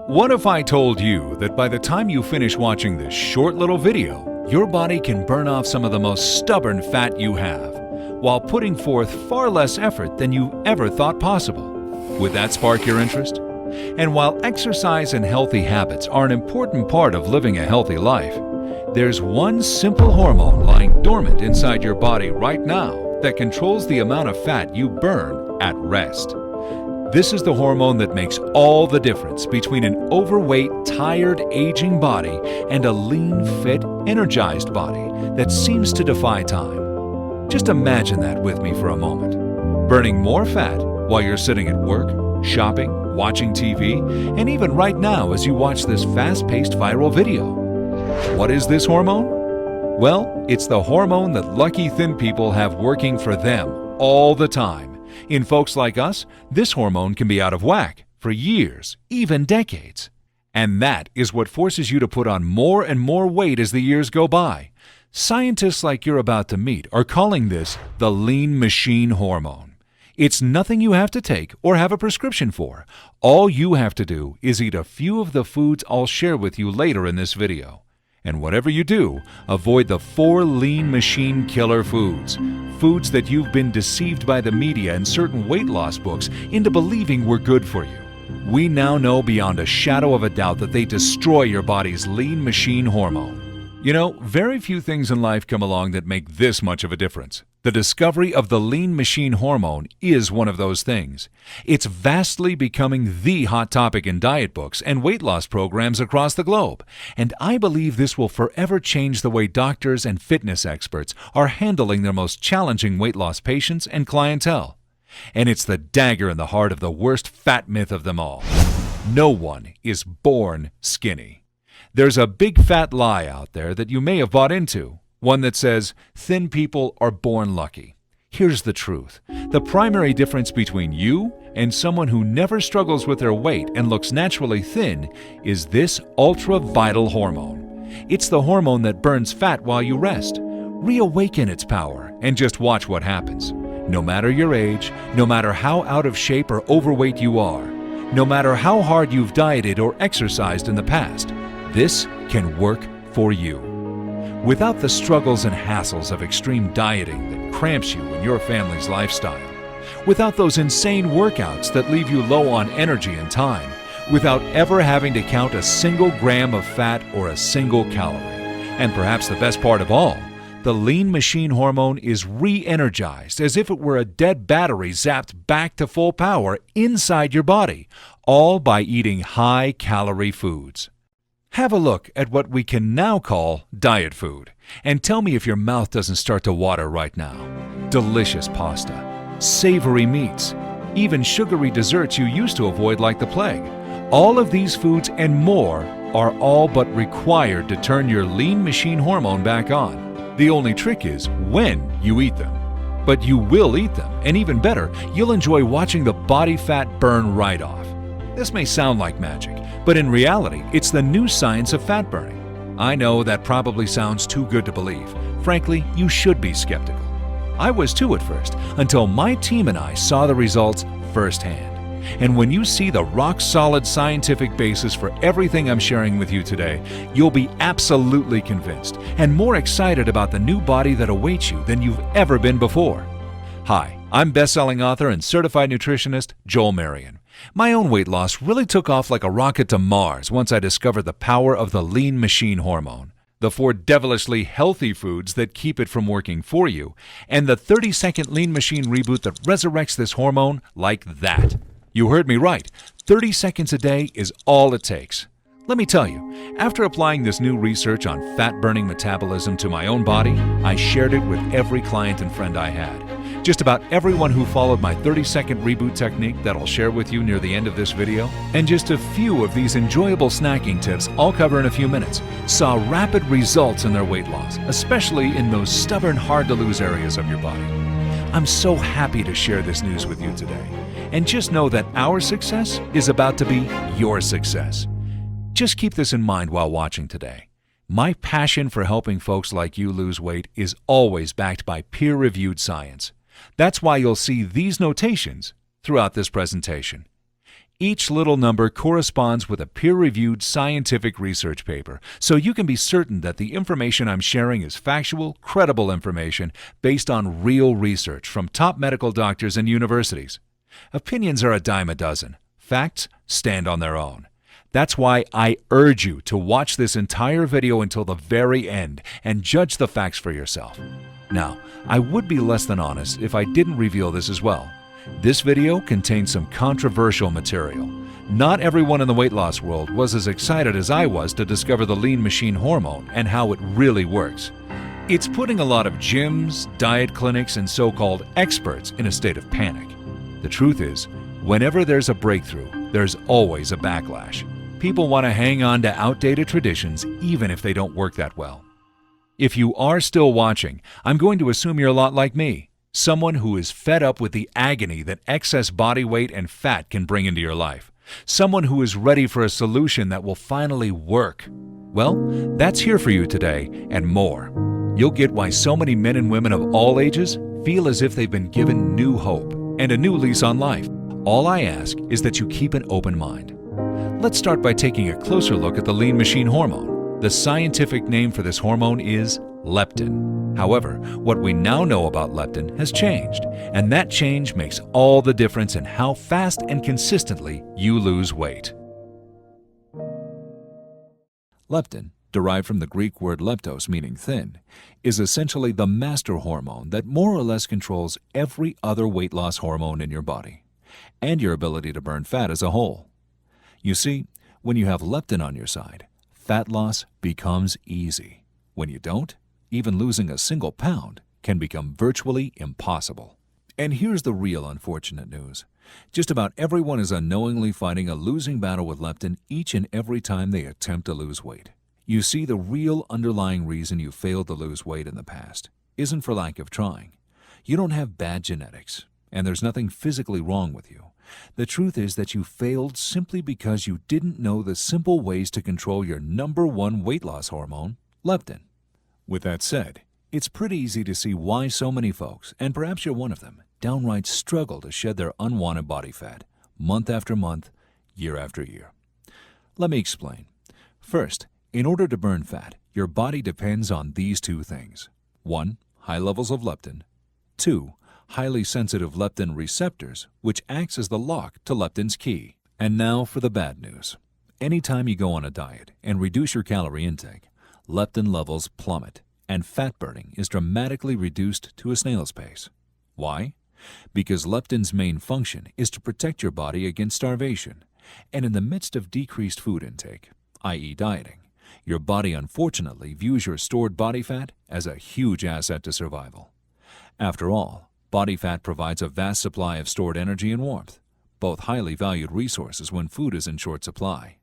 What if I told you that by the time you finish watching this short little video, your body can burn off some of the most stubborn fat you have, while putting forth far less effort than you ever thought possible? Would that spark your interest? And while exercise and healthy habits are an important part of living a healthy life, there's one simple hormone lying dormant inside your body right now that controls the amount of fat you burn at rest. This is the hormone that makes all the difference between an overweight, tired, aging body and a lean, fit, energized body that seems to defy time. Just imagine that with me for a moment. Burning more fat while you're sitting at work, shopping, watching TV, and even right now as you watch this fast-paced viral video. What is this hormone? Well, it's the hormone that lucky thin people have working for them all the time. In folks like us, this hormone can be out of whack for years, even decades. And that is what forces you to put on more and more weight as the years go by. Scientists like you're about to meet are calling this the lean machine hormone. It's nothing you have to take or have a prescription for. All you have to do is eat a few of the foods I'll share with you later in this video. And whatever you do, avoid the 4 lean machine killer foods. Foods that you've been deceived by the media and certain weight loss books into believing were good for you. We now know beyond a shadow of a doubt that they destroy your body's lean machine hormone. You know, very few things in life come along that make this much of a difference. The discovery of the lean machine hormone is one of those things. It's vastly becoming the hot topic in diet books and weight loss programs across the globe. And I believe this will forever change the way doctors and fitness experts are handling their most challenging weight loss patients and clientele. And it's the dagger in the heart of the worst fat myth of them all. No one is born skinny. There's a big fat lie out there that you may have bought into. One that says thin people are born lucky. Here's the truth. The primary difference between you and someone who never struggles with their weight and looks naturally thin is this ultra-vital hormone. It's the hormone that burns fat while you rest. Reawaken its power and just watch what happens. No matter your age, no matter how out of shape or overweight you are, no matter how hard you've dieted or exercised in the past, this can work for you. Without the struggles and hassles of extreme dieting that cramps you in your family's lifestyle, without those insane workouts that leave you low on energy and time, without ever having to count a single gram of fat or a single calorie. And perhaps the best part of all, the lean machine hormone is re-energized as if it were a dead battery zapped back to full power inside your body, all by eating high-calorie foods. Have a look at what we can now call diet food, and tell me if your mouth doesn't start to water right now. Delicious pasta, savory meats, even sugary desserts you used to avoid like the plague. All of these foods and more are all but required to turn your lean machine hormone back on. The only trick is when you eat them. But you will eat them, and even better, you'll enjoy watching the body fat burn right off. This may sound like magic, but in reality, it's the new science of fat burning. I know that probably sounds too good to believe. Frankly, you should be skeptical. I was too at first, until my team and I saw the results firsthand. And when you see the rock-solid scientific basis for everything I'm sharing with you today, you'll be absolutely convinced and more excited about the new body that awaits you than you've ever been before. Hi, I'm best-selling author and certified nutritionist Joel Marion. My own weight loss really took off like a rocket to Mars once I discovered the power of the lean machine hormone, the 4 devilishly healthy foods that keep it from working for you, and the 30-second lean machine reboot that resurrects this hormone like that. You heard me right. 30 seconds a day is all it takes. Let me tell you, after applying this new research on fat-burning metabolism to my own body, I shared it with every client and friend I had. Just about everyone who followed my 30-second reboot technique that I'll share with you near the end of this video, and just a few of these enjoyable snacking tips I'll cover in a few minutes, saw rapid results in their weight loss, especially in those stubborn, hard-to-lose areas of your body. I'm so happy to share this news with you today. And just know that our success is about to be your success. Just keep this in mind while watching today. My passion for helping folks like you lose weight is always backed by peer-reviewed science. That's why you'll see these notations throughout this presentation. Each little number corresponds with a peer-reviewed scientific research paper, so you can be certain that the information I'm sharing is factual, credible information based on real research from top medical doctors and universities. Opinions are a dime a dozen. Facts stand on their own. That's why I urge you to watch this entire video until the very end and judge the facts for yourself. Now, I would be less than honest if I didn't reveal this as well. This video contains some controversial material. Not everyone in the weight loss world was as excited as I was to discover the lean machine hormone and how it really works. It's putting a lot of gyms, diet clinics, and so-called experts in a state of panic. The truth is, whenever there's a breakthrough, there's always a backlash. People want to hang on to outdated traditions even if they don't work that well. If you are still watching, I'm going to assume you're a lot like me. Someone who is fed up with the agony that excess body weight and fat can bring into your life. Someone who is ready for a solution that will finally work. Well, that's here for you today and more. You'll get why so many men and women of all ages feel as if they've been given new hope and a new lease on life. All I ask is that you keep an open mind. Let's start by taking a closer look at the lean machine hormone. The scientific name for this hormone is leptin. However, what we now know about leptin has changed, and that change makes all the difference in how fast and consistently you lose weight. Leptin, derived from the Greek word leptos meaning thin, is essentially the master hormone that more or less controls every other weight loss hormone in your body, and your ability to burn fat as a whole. You see, when you have leptin on your side, fat loss becomes easy. When you don't, even losing a single pound can become virtually impossible. And here's the real unfortunate news. Just about everyone is unknowingly fighting a losing battle with leptin each and every time they attempt to lose weight. You see, the real underlying reason you failed to lose weight in the past isn't for lack of trying. You don't have bad genetics, and there's nothing physically wrong with you. The truth is that you failed simply because you didn't know the simple ways to control your number one weight loss hormone, leptin. With that said, it's pretty easy to see why so many folks, and perhaps you're one of them, downright struggle to shed their unwanted body fat, month after month, year after year. Let me explain. First, in order to burn fat, your body depends on these two things. 1. High levels of leptin. 2. Highly sensitive leptin receptors, which acts as the lock to leptin's key. And now for the bad news. Anytime you go on a diet and reduce your calorie intake, leptin levels plummet, and fat burning is dramatically reduced to a snail's pace. Why? Because leptin's main function is to protect your body against starvation, and in the midst of decreased food intake, i.e. dieting, your body unfortunately views your stored body fat as a huge asset to survival. After all, body fat provides a vast supply of stored energy and warmth, both highly valued resources when food is in short supply.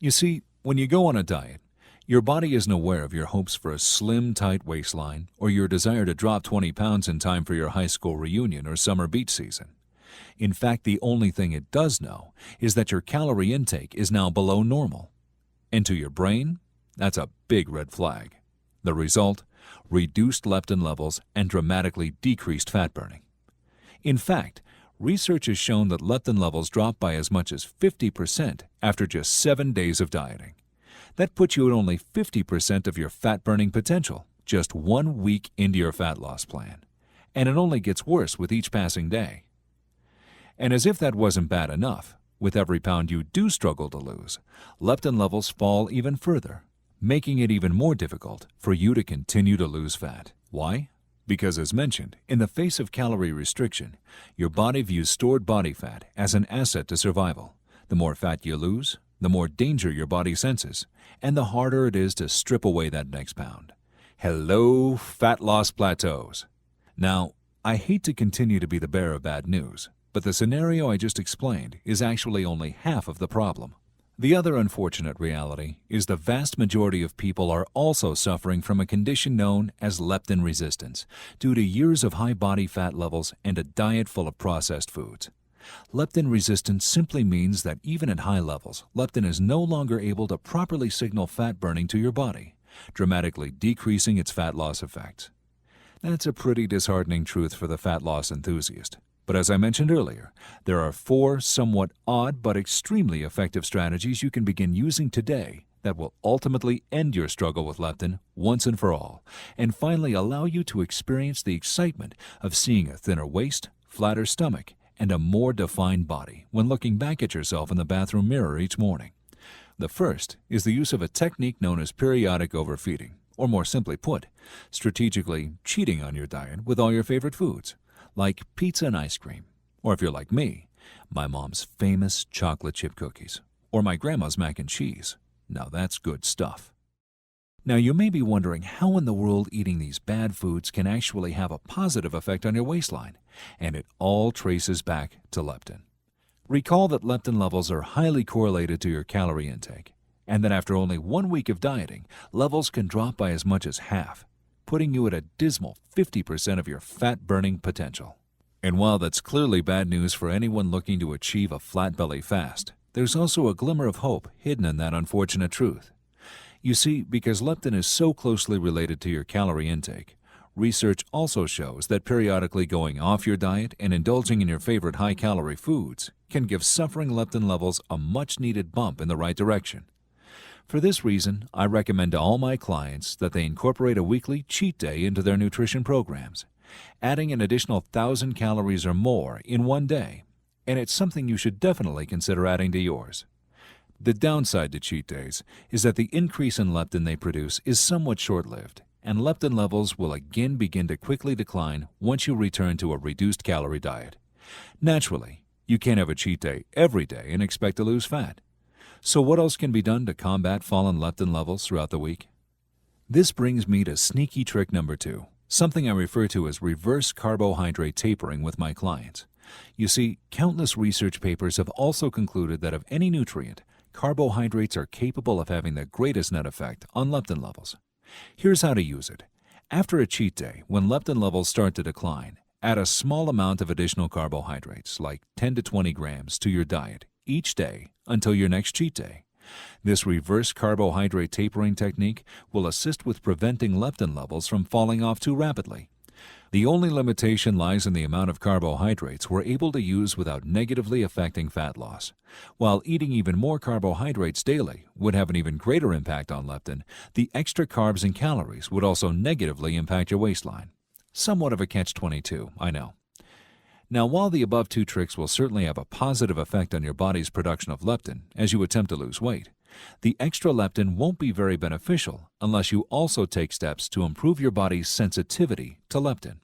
You see, when you go on a diet, your body isn't aware of your hopes for a slim, tight waistline or your desire to drop 20 pounds in time for your high school reunion or summer beach season. In fact, the only thing it does know is that your calorie intake is now below normal. And to your brain, that's a big red flag. The result? Reduced leptin levels and dramatically decreased fat burning. In fact, research has shown that leptin levels drop by as much as 50% after just 7 days of dieting. That puts you at only 50% of your fat-burning potential just 1 week into your fat loss plan. And it only gets worse with each passing day. And as if that wasn't bad enough, with every pound you do struggle to lose, leptin levels fall even further, making it even more difficult for you to continue to lose fat. Why? Because as mentioned, in the face of calorie restriction, your body views stored body fat as an asset to survival. The more fat you lose, the more danger your body senses, and the harder it is to strip away that next pound. Hello, fat loss plateaus. Now, I hate to continue to be the bearer of bad news, but the scenario I just explained is actually only half of the problem. The other unfortunate reality is the vast majority of people are also suffering from a condition known as leptin resistance due to years of high body fat levels and a diet full of processed foods. Leptin resistance simply means that even at high levels, leptin is no longer able to properly signal fat burning to your body, dramatically decreasing its fat loss effects. That's a pretty disheartening truth for the fat loss enthusiast. But as I mentioned earlier, there are 4 somewhat odd but extremely effective strategies you can begin using today that will ultimately end your struggle with leptin once and for all, and finally allow you to experience the excitement of seeing a thinner waist, flatter stomach, and a more defined body when looking back at yourself in the bathroom mirror each morning. The first is the use of a technique known as periodic overfeeding, or more simply put, strategically cheating on your diet with all your favorite foods, like pizza and ice cream, or if you're like me, my mom's famous chocolate chip cookies, or my grandma's mac and cheese. Now that's good stuff. Now you may be wondering how in the world eating these bad foods can actually have a positive effect on your waistline, and it all traces back to leptin. Recall that leptin levels are highly correlated to your calorie intake, and that after only 1 week of dieting, levels can drop by as much as half, putting you at a dismal 50% of your fat-burning potential. And while that's clearly bad news for anyone looking to achieve a flat belly fast, there's also a glimmer of hope hidden in that unfortunate truth. You see, because leptin is so closely related to your calorie intake, research also shows that periodically going off your diet and indulging in your favorite high-calorie foods can give suffering leptin levels a much-needed bump in the right direction. For this reason, I recommend to all my clients that they incorporate a weekly cheat day into their nutrition programs, adding an additional 1,000 calories or more in one day, and it's something you should definitely consider adding to yours. The downside to cheat days is that the increase in leptin they produce is somewhat short-lived, and leptin levels will again begin to quickly decline once you return to a reduced calorie diet. Naturally, you can't have a cheat day every day and expect to lose fat. So what else can be done to combat fallen leptin levels throughout the week? This brings me to sneaky trick number 2, something I refer to as reverse carbohydrate tapering with my clients. You see, countless research papers have also concluded that of any nutrient, carbohydrates are capable of having the greatest net effect on leptin levels. Here's how to use it. After a cheat day, when leptin levels start to decline, add a small amount of additional carbohydrates, like 10 to 20 grams, to your diet each day until your next cheat day. This reverse carbohydrate tapering technique will assist with preventing leptin levels from falling off too rapidly. The only limitation lies in the amount of carbohydrates we're able to use without negatively affecting fat loss. While eating even more carbohydrates daily would have an even greater impact on leptin, the extra carbs and calories would also negatively impact your waistline. Somewhat of a catch-22, I know. Now, while the above 2 tricks will certainly have a positive effect on your body's production of leptin as you attempt to lose weight, the extra leptin won't be very beneficial unless you also take steps to improve your body's sensitivity to leptin.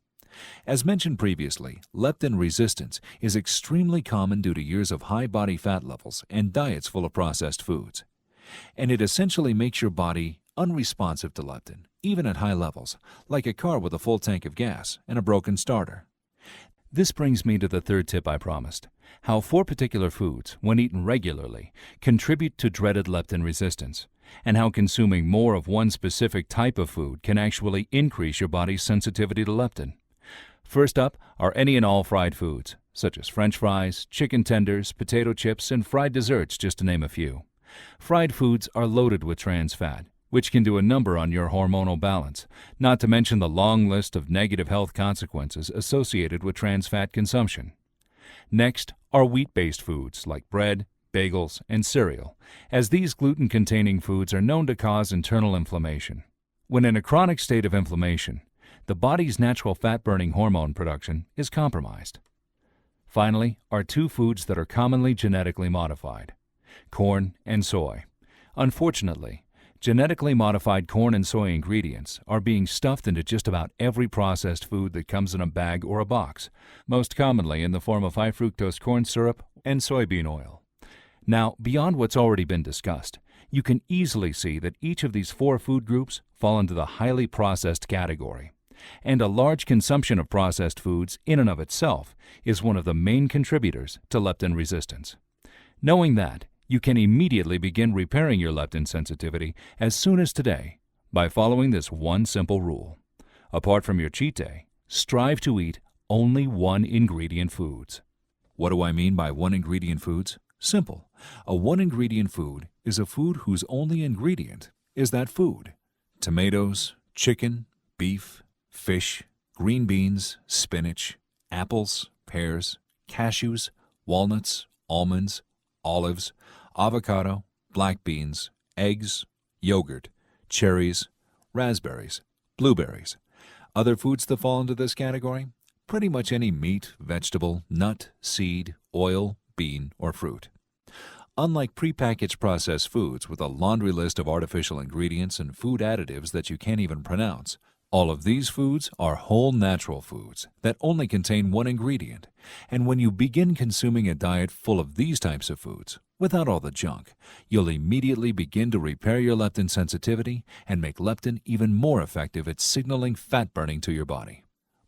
As mentioned previously, leptin resistance is extremely common due to years of high body fat levels and diets full of processed foods. And it essentially makes your body unresponsive to leptin, even at high levels, like a car with a full tank of gas and a broken starter. This brings me to the third tip I promised: how 4 particular foods, when eaten regularly, contribute to dreaded leptin resistance, and how consuming more of one specific type of food can actually increase your body's sensitivity to leptin. First up are any and all fried foods, such as French fries, chicken tenders, potato chips, and fried desserts, just to name a few. Fried foods are loaded with trans fat, which can do a number on your hormonal balance, not to mention the long list of negative health consequences associated with trans fat consumption. Next are wheat-based foods like bread, bagels, and cereal, as these gluten-containing foods are known to cause internal inflammation. When in a chronic state of inflammation, the body's natural fat-burning hormone production is compromised. Finally are 2 foods that are commonly genetically modified: corn and soy. Unfortunately, genetically modified corn and soy ingredients are being stuffed into just about every processed food that comes in a bag or a box, most commonly in the form of high fructose corn syrup and soybean oil. Now, beyond what's already been discussed, you can easily see that each of these 4 food groups fall into the highly processed category. And a large consumption of processed foods in and of itself is one of the main contributors to leptin resistance. Knowing that, you can immediately begin repairing your leptin sensitivity as soon as today by following this one simple rule. Apart from your cheat day, strive to eat only 1-ingredient foods. What do I mean by 1-ingredient foods? Simple. A 1-ingredient food is a food whose only ingredient is that food. Tomatoes, chicken, beef, fish, green beans, spinach, apples, pears, cashews, walnuts, almonds, olives, avocado, black beans, eggs, yogurt, cherries, raspberries, blueberries. Other foods that fall into this category? Pretty much any meat, vegetable, nut, seed, oil, bean, or fruit. Unlike prepackaged processed foods with a laundry list of artificial ingredients and food additives that you can't even pronounce, all of these foods are whole natural foods that only contain one ingredient. And when you begin consuming a diet full of these types of foods, without all the junk, you'll immediately begin to repair your leptin sensitivity and make leptin even more effective at signaling fat burning to your body.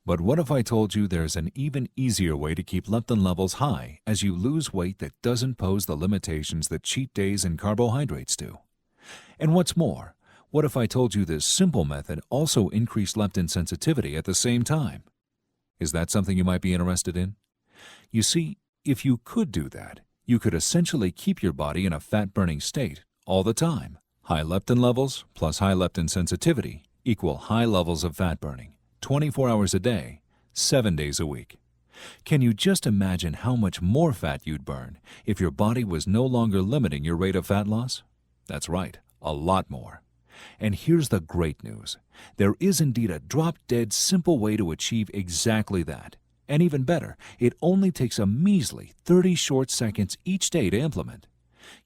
But what if I told you there's an even easier way to keep leptin levels high as you lose weight that doesn't pose the limitations that cheat days and carbohydrates do? And what's more, what if I told you this simple method also increased leptin sensitivity at the same time? Is that something you might be interested in? You see, if you could do that, you could essentially keep your body in a fat-burning state all the time. High leptin levels plus high leptin sensitivity equal high levels of fat burning, 24 hours a day, 7 days a week. Can you just imagine how much more fat you'd burn if your body was no longer limiting your rate of fat loss? That's right, a lot more. And here's the great news. There is indeed a drop-dead simple way to achieve exactly that. And even better, it only takes a measly 30 short seconds each day to implement.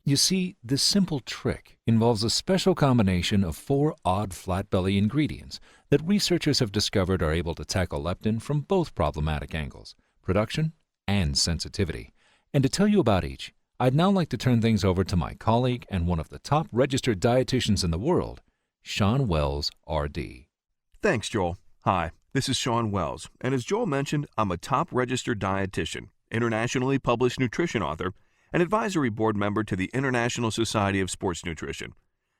You see, this simple trick involves a special combination of 4 odd flat-belly ingredients that researchers have discovered are able to tackle leptin from both problematic angles, production and sensitivity. And to tell you about each, I'd now like to turn things over to my colleague and one of the top registered dietitians in the world, Sean Wells, RD. Thanks, Joel. Hi, this is Sean Wells, and as Joel mentioned, I'm a top registered dietitian, internationally published nutrition author, and advisory board member to the International Society of Sports Nutrition.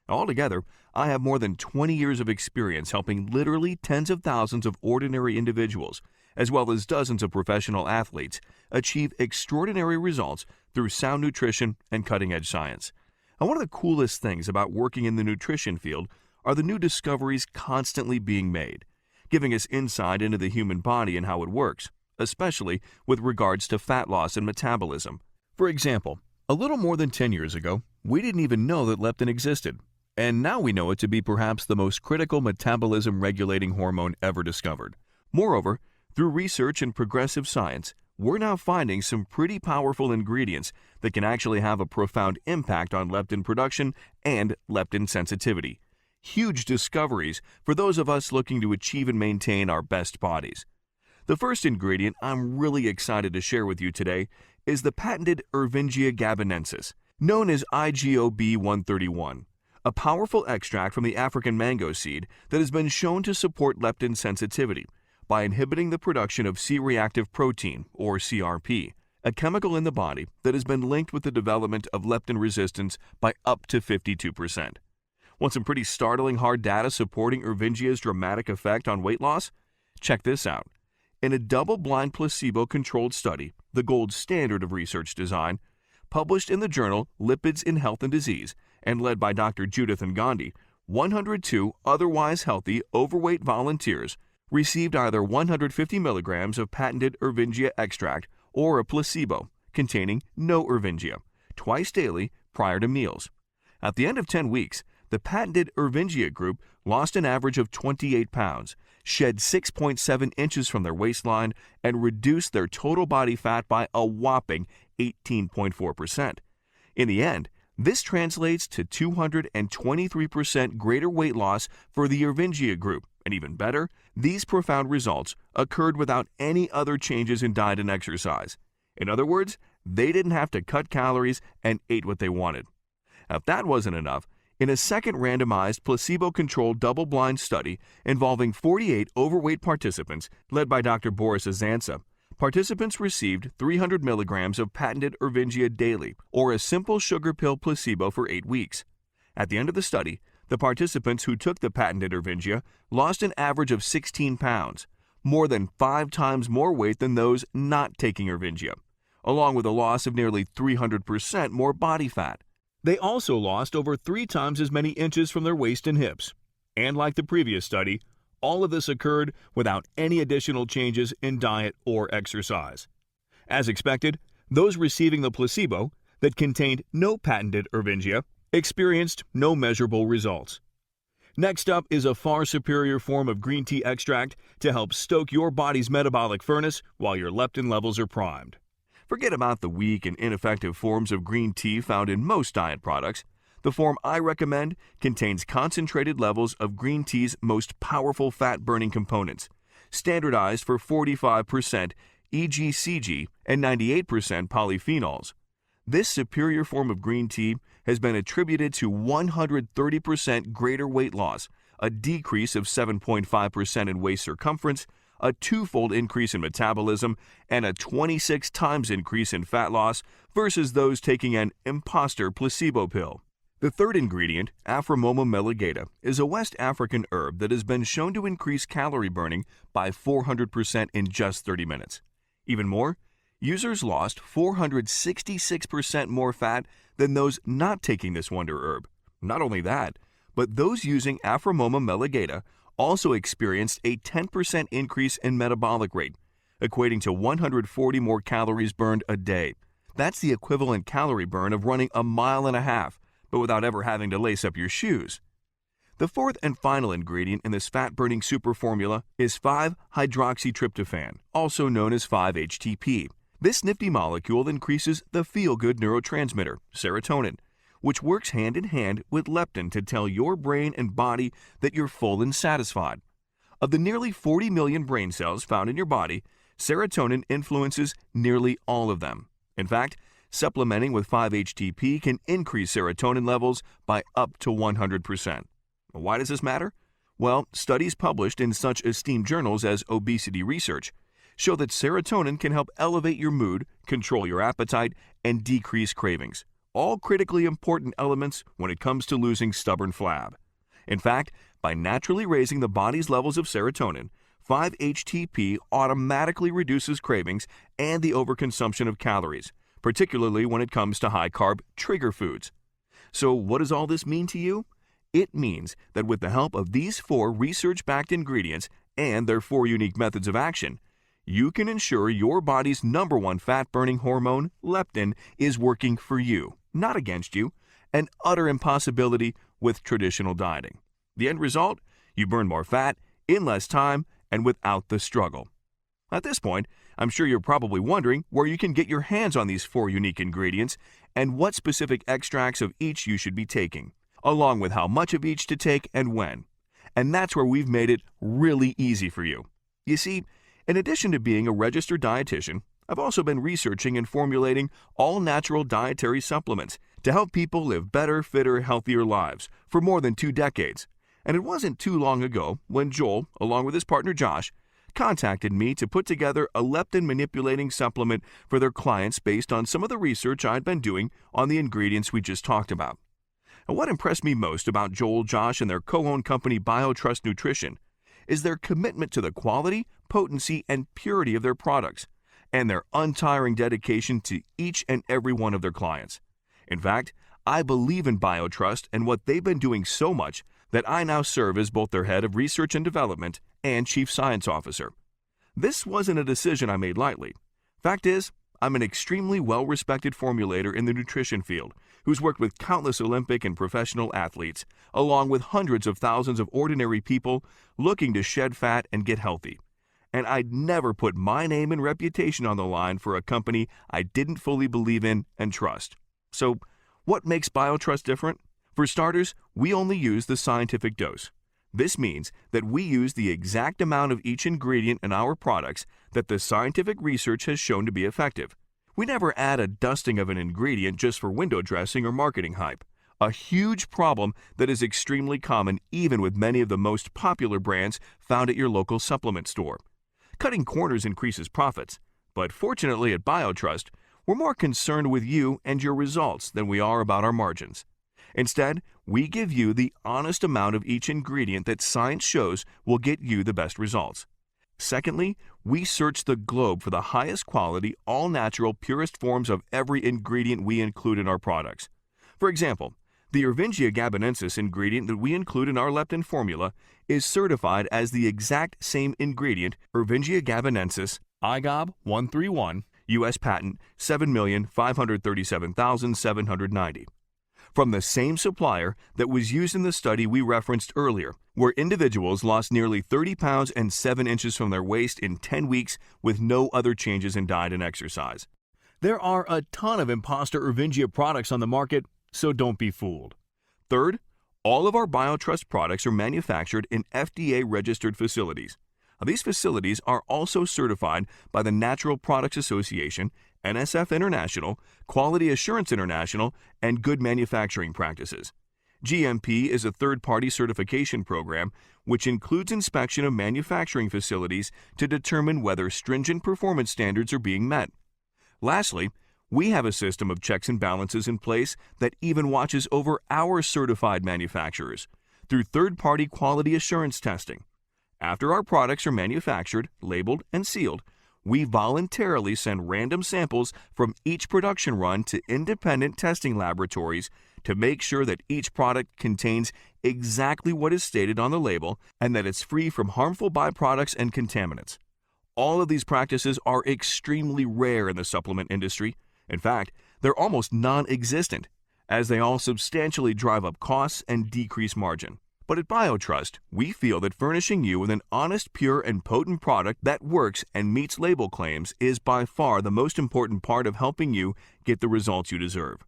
Altogether, I have more than 20 years of experience helping literally tens of thousands of ordinary individuals, as well as dozens of professional athletes, achieve extraordinary results through sound nutrition and cutting-edge science. And one of the coolest things about working in the nutrition field are the new discoveries constantly being made, giving us insight into the human body and how it works, especially with regards to fat loss and metabolism. For example, a little more than 10 years ago, we didn't even know that leptin existed, and now we know it to be perhaps the most critical metabolism-regulating hormone ever discovered. Moreover, through research and progressive science, we're now finding some pretty powerful ingredients that can actually have a profound impact on leptin production and leptin sensitivity. Huge discoveries for those of us looking to achieve and maintain our best bodies. The first ingredient I'm really excited to share with you today is the patented Ervingia gabonensis, known as IGOB-131, a powerful extract from the African mango seed that has been shown to support leptin sensitivity by inhibiting the production of C-reactive protein, or CRP, a chemical in the body that has been linked with the development of leptin resistance by up to 52%. Want some pretty startling hard data supporting Ervingia's dramatic effect on weight loss? Check this out. In a double-blind placebo-controlled study, the gold standard of research design, published in the journal Lipids in Health and Disease and led by Dr. Judith Ngandi, 102 otherwise healthy overweight volunteers received either 150 milligrams of patented Ervingia extract or a placebo containing no Ervingia, twice daily prior to meals. At the end of 10 weeks, the patented Ervingia group lost an average of 28 pounds, shed 6.7 inches from their waistline, and reduced their total body fat by a whopping 18.4%. In the end, this translates to 223% greater weight loss for the Ervingia group, and even better, these profound results occurred without any other changes in diet and exercise. In other words, they didn't have to cut calories and ate what they wanted. Now, if that wasn't enough, in a second randomized placebo-controlled double-blind study involving 48 overweight participants led by Dr. Boris Azansa, participants received 300 milligrams of patented Ervingia daily, or a simple sugar pill placebo for 8 weeks. At the end of the study, the participants who took the patented Ervingia lost an average of 16 pounds, more than 5 times more weight than those not taking Ervingia, along with a loss of nearly 300% more body fat. They also lost over 3 times as many inches from their waist and hips. And like the previous study, all of this occurred without any additional changes in diet or exercise. As expected, those receiving the placebo that contained no patented Ervingia experienced no measurable results. Next up is a far superior form of green tea extract to help stoke your body's metabolic furnace while your leptin levels are primed. Forget about the weak and ineffective forms of green tea found in most diet products. The form I recommend contains concentrated levels of green tea's most powerful fat-burning components, standardized for 45% EGCG and 98% polyphenols. This superior form of green tea has been attributed to 130% greater weight loss, a decrease of 7.5% in waist circumference, a twofold increase in metabolism, and a 26 times increase in fat loss versus those taking an imposter placebo pill. The third ingredient, Aphromoma meligata, is a West African herb that has been shown to increase calorie burning by 400% in just 30 minutes. Even more, users lost 466% more fat than those not taking this wonder herb. Not only that, but those using Aphromoma meligata also experienced a 10% increase in metabolic rate, equating to 140 more calories burned a day. That's the equivalent calorie burn of running a mile and a half, but without ever having to lace up your shoes. The fourth and final ingredient in this fat-burning super formula is 5-hydroxytryptophan, also known as 5-HTP. This nifty molecule increases the feel-good neurotransmitter, serotonin, which works hand in hand with leptin to tell your brain and body that you're full and satisfied. Of the nearly 40 million brain cells found in your body, serotonin influences nearly all of them. In fact, supplementing with 5-HTP can increase serotonin levels by up to 100%. Why does this matter? Well, studies published in such esteemed journals as Obesity Research show that serotonin can help elevate your mood, control your appetite, and decrease cravings, all critically important elements when it comes to losing stubborn flab. In fact, by naturally raising the body's levels of serotonin, 5-HTP automatically reduces cravings and the overconsumption of calories, particularly when it comes to high-carb trigger foods. So what does all this mean to you? It means that with the help of these 4 research-backed ingredients and their 4 unique methods of action, you can ensure your body's #1 fat-burning hormone, leptin, is working for you, not against you, an utter impossibility with traditional dieting. The end result? You burn more fat in less time and without the struggle. At this point, I'm sure you're probably wondering where you can get your hands on these 4 unique ingredients and what specific extracts of each you should be taking, along with how much of each to take and when. And that's where we've made it really easy for you. You see, in addition to being a registered dietitian, I've also been researching and formulating all-natural dietary supplements to help people live better, fitter, healthier lives for more than 2 decades. And it wasn't too long ago when Joel, along with his partner Josh, contacted me to put together a leptin-manipulating supplement for their clients based on some of the research I'd been doing on the ingredients we just talked about. And what impressed me most about Joel, Josh, and their co-owned company BioTrust Nutrition is their commitment to the quality, potency, and purity of their products, and their untiring dedication to each and every one of their clients. In fact, I believe in BioTrust and what they've been doing so much that I now serve as both their head of research and development and chief science officer. This wasn't a decision I made lightly. Fact is, I'm an extremely well-respected formulator in the nutrition field who's worked with countless Olympic and professional athletes, along with hundreds of thousands of ordinary people looking to shed fat and get healthy. And I'd never put my name and reputation on the line for a company I didn't fully believe in and trust. So, what makes BioTrust different? For starters, we only use the scientific dose. This means that we use the exact amount of each ingredient in our products that the scientific research has shown to be effective. We never add a dusting of an ingredient just for window dressing or marketing hype, a huge problem that is extremely common even with many of the most popular brands found at your local supplement store. Cutting corners increases profits, but fortunately at BioTrust, we're more concerned with you and your results than we are about our margins. Instead, we give you the honest amount of each ingredient that science shows will get you the best results. Secondly, we search the globe for the highest quality, all-natural, purest forms of every ingredient we include in our products. For example, the Ervingia gabonensis ingredient that we include in our leptin formula is certified as the exact same ingredient, Ervingia gabonensis IGOB 131, U.S. patent 7,537,790. From the same supplier that was used in the study we referenced earlier, where individuals lost nearly 30 pounds and 7 inches from their waist in 10 weeks with no other changes in diet and exercise. There are a ton of imposter Ervingia products on the market, so don't be fooled. Third, all of our BioTrust products are manufactured in FDA-registered facilities. These facilities are also certified by the Natural Products Association, NSF International, Quality Assurance International, and Good Manufacturing Practices. GMP is a third-party certification program which includes inspection of manufacturing facilities to determine whether stringent performance standards are being met. Lastly, we have a system of checks and balances in place that even watches over our certified manufacturers through third-party quality assurance testing. After our products are manufactured, labeled, and sealed, we voluntarily send random samples from each production run to independent testing laboratories to make sure that each product contains exactly what is stated on the label and that it's free from harmful byproducts and contaminants. All of these practices are extremely rare in the supplement industry. In fact, they're almost non-existent, as they all substantially drive up costs and decrease margin. But at BioTrust, we feel that furnishing you with an honest, pure, and potent product that works and meets label claims is by far the most important part of helping you get the results you deserve.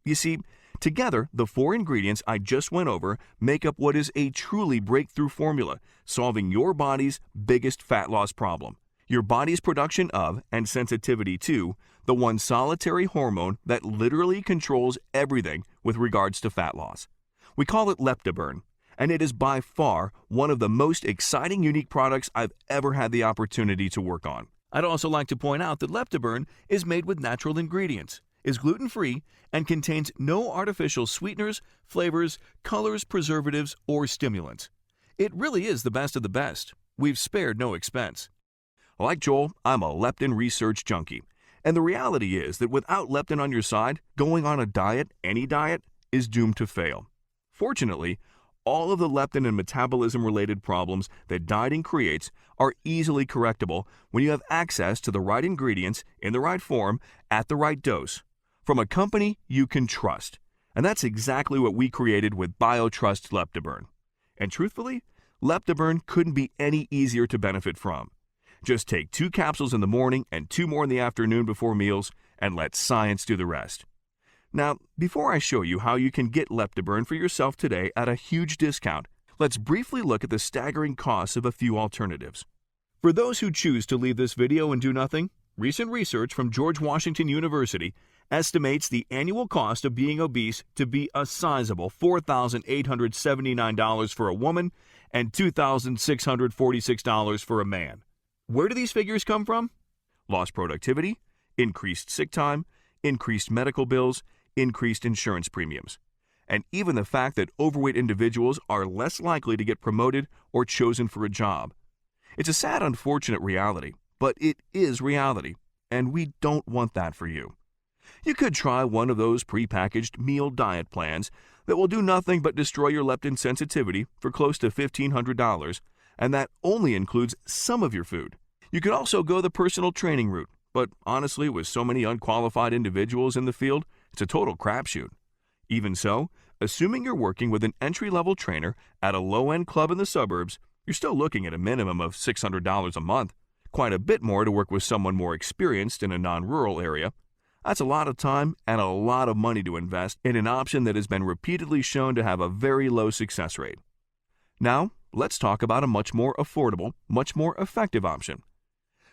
You see, together, the 4 ingredients I just went over make up what is a truly breakthrough formula, solving your body's biggest fat loss problem. Your body's production of and sensitivity to the one solitary hormone that literally controls everything with regards to fat loss. We call it leptoburn, and it is by far one of the most exciting, unique products I've ever had the opportunity to work on. I'd also like to point out that leptoburn is made with natural ingredients, is gluten-free, and contains no artificial sweeteners, flavors, colors, preservatives, or stimulants. It really is the best of the best. We've spared no expense. Like Joel, I'm a leptin research junkie, and the reality is that without leptin on your side, going on a diet, any diet, is doomed to fail. Fortunately, all of the leptin and metabolism-related problems that dieting creates are easily correctable when you have access to the right ingredients in the right form at the right dose from a company you can trust. And that's exactly what we created with BioTrust Leptoburn. And truthfully, Leptoburn couldn't be any easier to benefit from. Just take 2 capsules in the morning and 2 more in the afternoon before meals, and let science do the rest. Now, before I show you how you can get Leptoburn for yourself today at a huge discount, let's briefly look at the staggering costs of a few alternatives. For those who choose to leave this video and do nothing, recent research from George Washington University estimates the annual cost of being obese to be a sizable $4,879 for a woman and $2,646 for a man. Where do these figures come from? Lost productivity, increased sick time, increased medical bills, increased insurance premiums, and even the fact that overweight individuals are less likely to get promoted or chosen for a job. It's a sad, unfortunate reality, but it is reality, and we don't want that for you. You could try one of those prepackaged meal diet plans that will do nothing but destroy your leptin sensitivity for close to $1,500, and that only includes some of your food. You could also go the personal training route, but honestly, with so many unqualified individuals in the field, it's a total crapshoot. Even so, assuming you're working with an entry-level trainer at a low-end club in the suburbs, you're still looking at a minimum of $600 a month, quite a bit more to work with someone more experienced in a non-rural area. That's a lot of time and a lot of money to invest in an option that has been repeatedly shown to have a very low success rate. Now, let's talk about a much more affordable, much more effective option.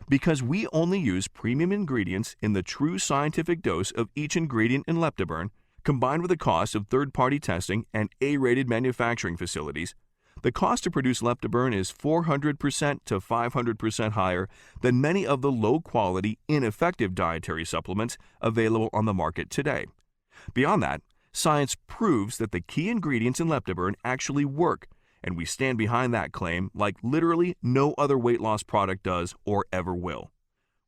Because we only use premium ingredients in the true scientific dose of each ingredient in Leptoburn, combined with the cost of third-party testing and A-rated manufacturing facilities, the cost to produce Leptoburn is 400% to 500% higher than many of the low-quality, ineffective dietary supplements available on the market today. Beyond that, science proves that the key ingredients in Leptoburn actually work, and we stand behind that claim like literally no other weight loss product does or ever will.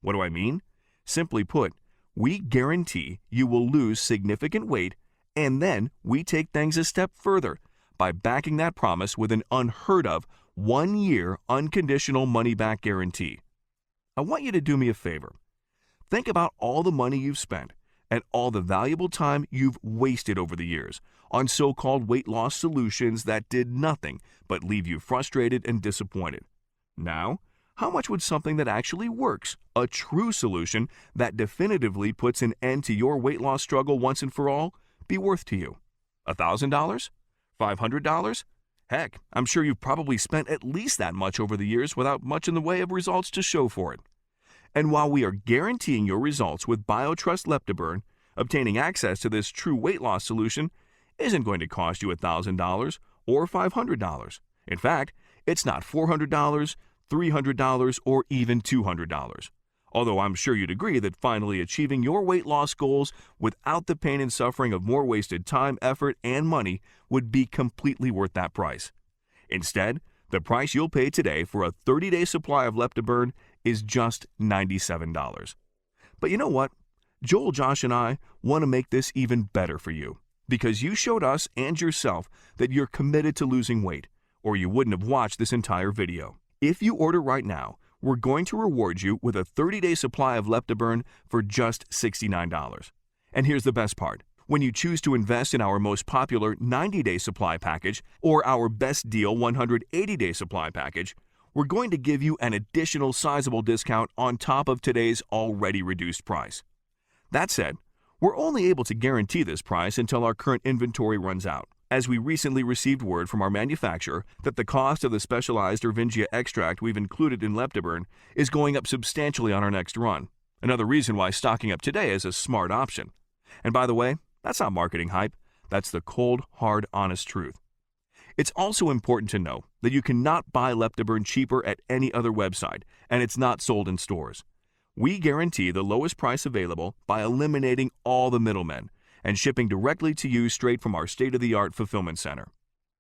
What do I mean? Simply put, we guarantee you will lose significant weight, and then we take things a step further by backing that promise with an unheard of 1-year unconditional money-back guarantee. I want you to do me a favor. Think about all the money you've spent and all the valuable time you've wasted over the years on so-called weight loss solutions that did nothing but leave you frustrated and disappointed. Now, how much would something that actually works, a true solution that definitively puts an end to your weight loss struggle once and for all, be worth to you? $1,000? $500? Heck, I'm sure you've probably spent at least that much over the years without much in the way of results to show for it. And while we are guaranteeing your results with BioTrust Leptoburn, obtaining access to this true weight loss solution isn't going to cost you $1,000 or $500. In fact, it's not $400, $300, or even $200. Although I'm sure you'd agree that finally achieving your weight loss goals without the pain and suffering of more wasted time, effort, and money would be completely worth that price. Instead, the price you'll pay today for a 30-day supply of Leptoburn is just $97. But you know what? Joel, Josh, and I want to make this even better for you because you showed us and yourself that you're committed to losing weight, or you wouldn't have watched this entire video. If you order right now, we're going to reward you with a 30-day supply of Leptoburn for just $69. And here's the best part. When you choose to invest in our most popular 90-day supply package or our best deal 180-day supply package, we're going to give you an additional sizable discount on top of today's already reduced price. That said, we're only able to guarantee this price until our current inventory runs out, as we recently received word from our manufacturer that the cost of the specialized Ervingia extract we've included in Leptoburn is going up substantially on our next run. Another reason why stocking up today is a smart option. And by the way, that's not marketing hype. That's the cold, hard, honest truth. It's also important to know that you cannot buy Leptoburn cheaper at any other website, and it's not sold in stores. We guarantee the lowest price available by eliminating all the middlemen and shipping directly to you straight from our state-of-the-art fulfillment center.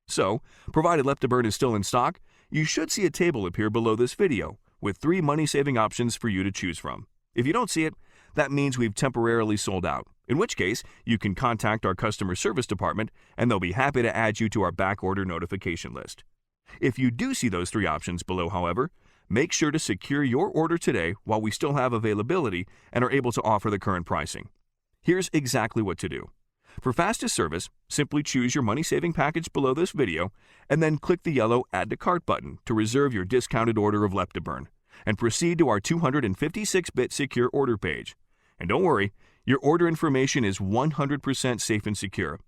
So, provided Leptoburn is still in stock, you should see a table appear below this video with 3 money-saving options for you to choose from. If you don't see it, that means we've temporarily sold out, in which case you can contact our customer service department and they'll be happy to add you to our backorder notification list. If you do see those 3 options below, however, make sure to secure your order today while we still have availability and are able to offer the current pricing. Here's exactly what to do. For fastest service, simply choose your money-saving package below this video and then click the yellow Add to Cart button to reserve your discounted order of Leptoburn and proceed to our 256-bit secure order page. And don't worry, your order information is 100% safe and secure.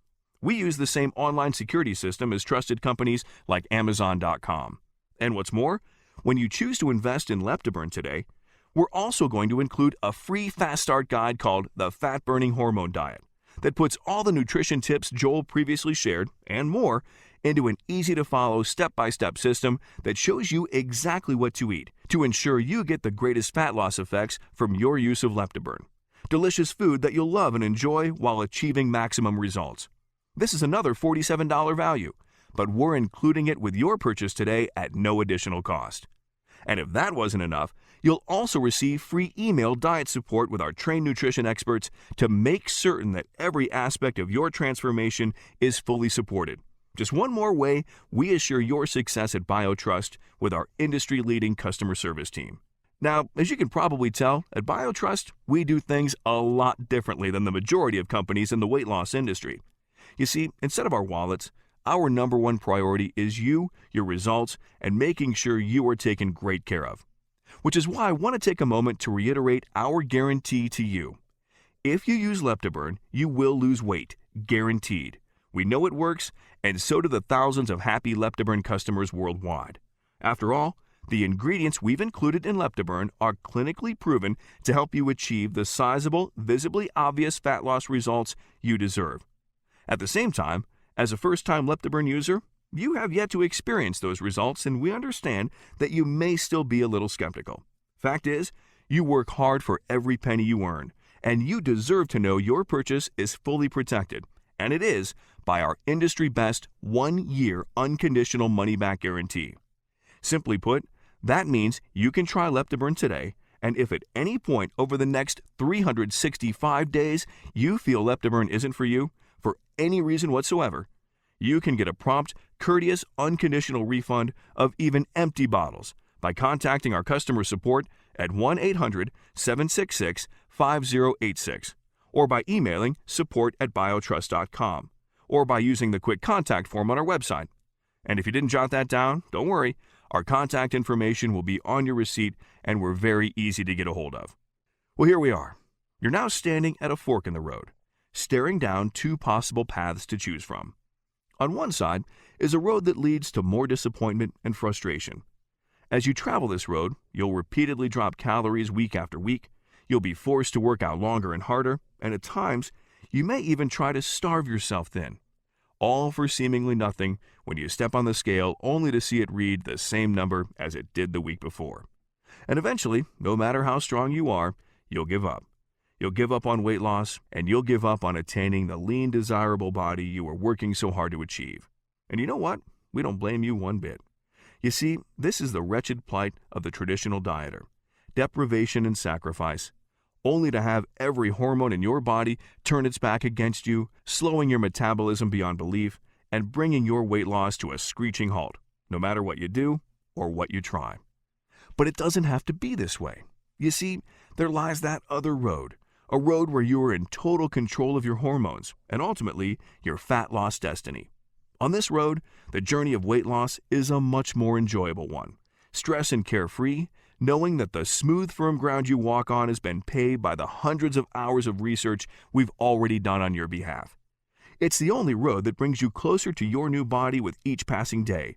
We use the same online security system as trusted companies like Amazon.com. And what's more, when you choose to invest in Leptoburn today, we're also going to include a free Fast Start guide called the Fat Burning Hormone Diet that puts all the nutrition tips Joel previously shared and more into an easy-to-follow step-by-step system that shows you exactly what to eat to ensure you get the greatest fat loss effects from your use of Leptoburn. Delicious food that you'll love and enjoy while achieving maximum results. This is another $47 value, but we're including it with your purchase today at no additional cost. And if that wasn't enough, you'll also receive free email diet support with our trained nutrition experts to make certain that every aspect of your transformation is fully supported. Just one more way we assure your success at BioTrust with our industry-leading customer service team. Now, as you can probably tell, at BioTrust, we do things a lot differently than the majority of companies in the weight loss industry. You see, instead of our wallets, our number one priority is you, your results, and making sure you are taken great care of. Which is why I want to take a moment to reiterate our guarantee to you. If you use Leptoburn, you will lose weight, guaranteed. We know it works, and so do the thousands of happy Leptoburn customers worldwide. After all, the ingredients we've included in Leptoburn are clinically proven to help you achieve the sizable, visibly obvious fat loss results you deserve. At the same time, as a first-time Leptoburn user, you have yet to experience those results, and we understand that you may still be a little skeptical. Fact is, you work hard for every penny you earn, and you deserve to know your purchase is fully protected, and it is by our industry-best 1-year unconditional money-back guarantee. Simply put, that means you can try Leptoburn today, and if at any point over the next 365 days you feel Leptoburn isn't for you, for any reason whatsoever, you can get a prompt, courteous, unconditional refund of even empty bottles by contacting our customer support at 1-800-766-5086, or by emailing support@biotrust.com, or by using the quick contact form on our website. And if you didn't jot that down, don't worry, our contact information will be on your receipt and we're very easy to get a hold of. Well, here we are. You're now standing at a fork in the road, staring down two possible paths to choose from. On one side is a road that leads to more disappointment and frustration. As you travel this road, you'll repeatedly drop calories week after week, you'll be forced to work out longer and harder, and at times, you may even try to starve yourself thin. All for seemingly nothing when you step on the scale only to see it read the same number as it did the week before. And eventually, no matter how strong you are, you'll give up. You'll give up on weight loss, and you'll give up on attaining the lean, desirable body you were working so hard to achieve. And you know what? We don't blame you one bit. You see, this is the wretched plight of the traditional dieter. Deprivation and sacrifice, only to have every hormone in your body turn its back against you, slowing your metabolism beyond belief, and bringing your weight loss to a screeching halt, no matter what you do or what you try. But it doesn't have to be this way. You see, there lies that other road, a road where you are in total control of your hormones and ultimately your fat loss destiny. On this road, the journey of weight loss is a much more enjoyable one. Stress and carefree, knowing that the smooth, firm ground you walk on has been paved by the hundreds of hours of research we've already done on your behalf. It's the only road that brings you closer to your new body with each passing day,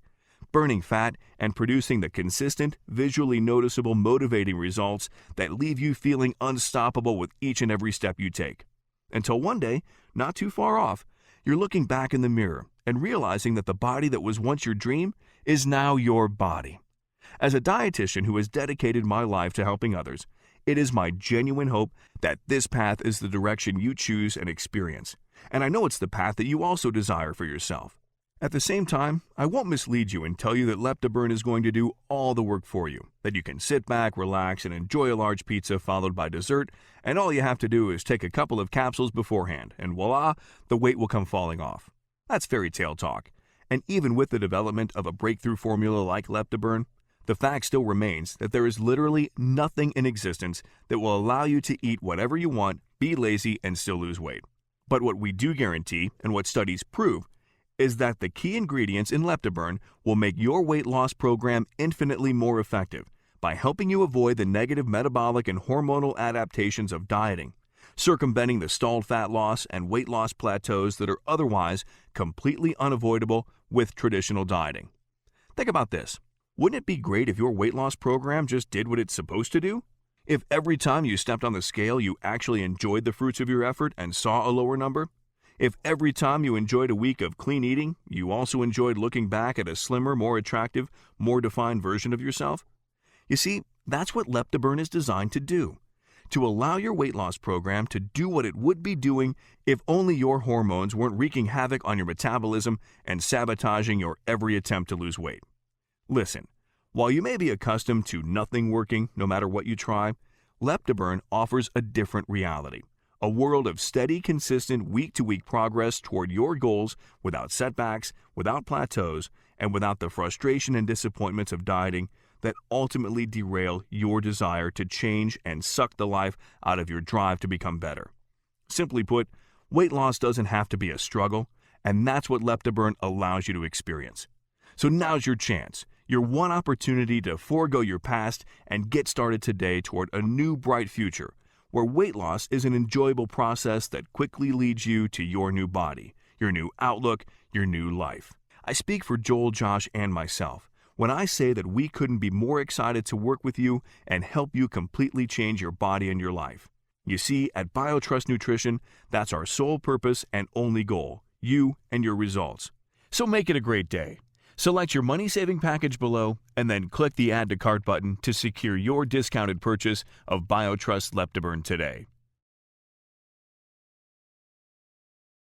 burning fat and producing the consistent, visually noticeable, motivating results that leave you feeling unstoppable with each and every step you take. Until one day, not too far off, you're looking back in the mirror and realizing that the body that was once your dream is now your body. As a dietitian who has dedicated my life to helping others, it is my genuine hope that this path is the direction you choose and experience, and I know it's the path that you also desire for yourself. At the same time, I won't mislead you and tell you that Leptoburn is going to do all the work for you, that you can sit back, relax, and enjoy a large pizza followed by dessert, and all you have to do is take a couple of capsules beforehand, and voila, the weight will come falling off. That's fairy tale talk, and even with the development of a breakthrough formula like Leptoburn, the fact still remains that there is literally nothing in existence that will allow you to eat whatever you want, be lazy, and still lose weight. But what we do guarantee, and what studies prove, is that the key ingredients in Leptoburn will make your weight loss program infinitely more effective by helping you avoid the negative metabolic and hormonal adaptations of dieting, circumventing the stalled fat loss and weight loss plateaus that are otherwise completely unavoidable with traditional dieting. Think about this. Wouldn't it be great if your weight loss program just did what it's supposed to do? If every time you stepped on the scale you actually enjoyed the fruits of your effort and saw a lower number? If every time you enjoyed a week of clean eating, you also enjoyed looking back at a slimmer, more attractive, more defined version of yourself? You see, that's what Leptoburn is designed to do. To allow your weight loss program to do what it would be doing if only your hormones weren't wreaking havoc on your metabolism and sabotaging your every attempt to lose weight. Listen, while you may be accustomed to nothing working no matter what you try, Leptoburn offers a different reality. A world of steady, consistent, week-to-week progress toward your goals without setbacks, without plateaus, and without the frustration and disappointments of dieting that ultimately derail your desire to change and suck the life out of your drive to become better. Simply put, weight loss doesn't have to be a struggle, and that's what Leptoburn allows you to experience. So now's your chance, your one opportunity to forego your past and get started today toward a new bright future, where weight loss is an enjoyable process that quickly leads you to your new body, your new outlook, your new life. I speak for Joel, Josh, and myself when I say that we couldn't be more excited to work with you and help you completely change your body and your life. You see, at BioTrust Nutrition, that's our sole purpose and only goal, you and your results. So make it a great day. Select your money-saving package below and then click the Add to Cart button to secure your discounted purchase of BioTrust Leptoburn today.